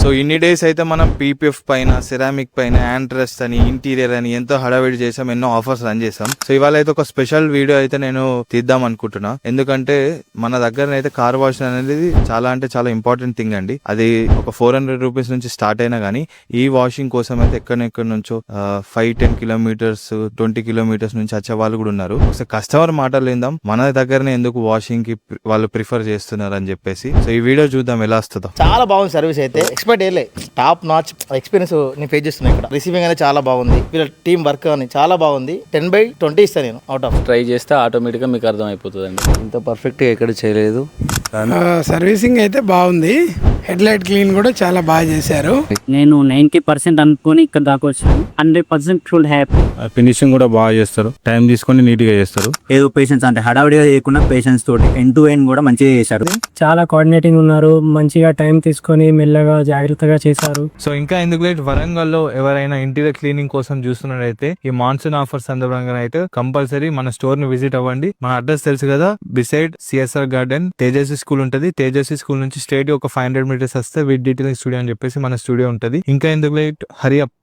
So ఇన్ని days అయితే మనం పీపీఎఫ్ పైన, సెరామిక్ పైన, యాంట్రెస్ట్ అని, ఇంటీరియర్ అని ఎంతో హడావిడి చేసాం, ఎన్నో ఆఫర్స్ రన్ చేసాం. సో ఇవాళ అయితే ఒక స్పెషల్ వీడియో అయితే నేను తీద్దాం అనుకుంటున్నా. ఎందుకంటే మన దగ్గర అయితే కార్ వాష్ అనేది చాలా అంటే చాలా ఇంపార్టెంట్ థింగ్ అండి. అది ఒక 400 రూపీస్ నుంచి స్టార్ట్ అయినా గానీ ఈ వాషింగ్ కోసం అయితే ఎక్కడెక్కడి నుంచో 5-10 కిలోమీటర్స్ 20 కిలోమీటర్స్ నుంచి వచ్చే వాళ్ళు కూడా ఉన్నారు. ఒకసారి కస్టమర్ మాటలు విందాం, మన దగ్గరనే ఎందుకు వాషింగ్ కి వాళ్ళు ప్రిఫర్ చేస్తున్నారు అని చెప్పేసి. సో ఈ వీడియో చూద్దాం ఎలా వస్తుందో. చాలా బాగుంది సర్వీస్ అయితే, ఎక్స్పర్ట్ ఏలే, టాప్ నాచ్ ఎక్స్పీరియన్స్ నేను ఫేస్ చేస్తున్నా. ఇక్కడ రిసీవింగ్ అనేది చాలా బాగుంది, వీళ్ళ టీం వర్క్ అని చాలా బాగుంది. 10/20 ఇస్తాను నేను అవుట్ ఆఫ్. ట్రై చేస్తే ఆటోమేటిక్ గా మీకు అర్థం అయిపోతుందండి. ఇంత పర్ఫెక్ట్ గా ఎక్కడ చేయలేదు. సర్వీసింగ్ అయితే బాగుంది, హెడ్ లైట్ క్లీన్ కూడా చాలా బాగా చేశారు. నేను 90% అనుకుని ఇక్కడ దాకా వచ్చాను. 100% ఫుల్ హ్యాపీ. ఫినిషింగ్ కూడా బాగా చేస్తారు, టైం తీసుకొని నీట్ గా చేస్తారు. ఏదో పేషెన్స్ అంటే హడావిడిగా చేయకుండా పేషెన్స్ తోటి ఎండ్ టు ఎండ్ కూడా మంచిగా చేశారు. చాలా కోఆర్డినేటింగ్ ఉన్నారు, మంచిగా టైం తీసుకొని మెల్లగా జాగ్రత్తగా చేశారు. సో ఇంకా ఎందుకు లేట్, వరంగల్ లో ఎవరైనా ఇంటీరియర్ క్లీనింగ్ కోసం చూస్తున్నట్టయితే ఈ మాన్సూన్ ఆఫర్ సందర్భంగా అయితే కంపల్సరీ మన స్టోర్ ని విజిట్ అవ్వండి. మన అడ్రస్ తెలుసు కదా, beside CSR garden Tejaswi school ఉంటది. తేజస్వి స్కూల్ నుంచి స్ట్రైట్ ఒక 500 మీటర్స్ వస్తే విత్ డీటెయిలింగ్ స్టూడియో అని చెప్పేసి మన స్టూడియో ఉంటది. ఇంకా ఎందుకు లేట్, హరి అప్.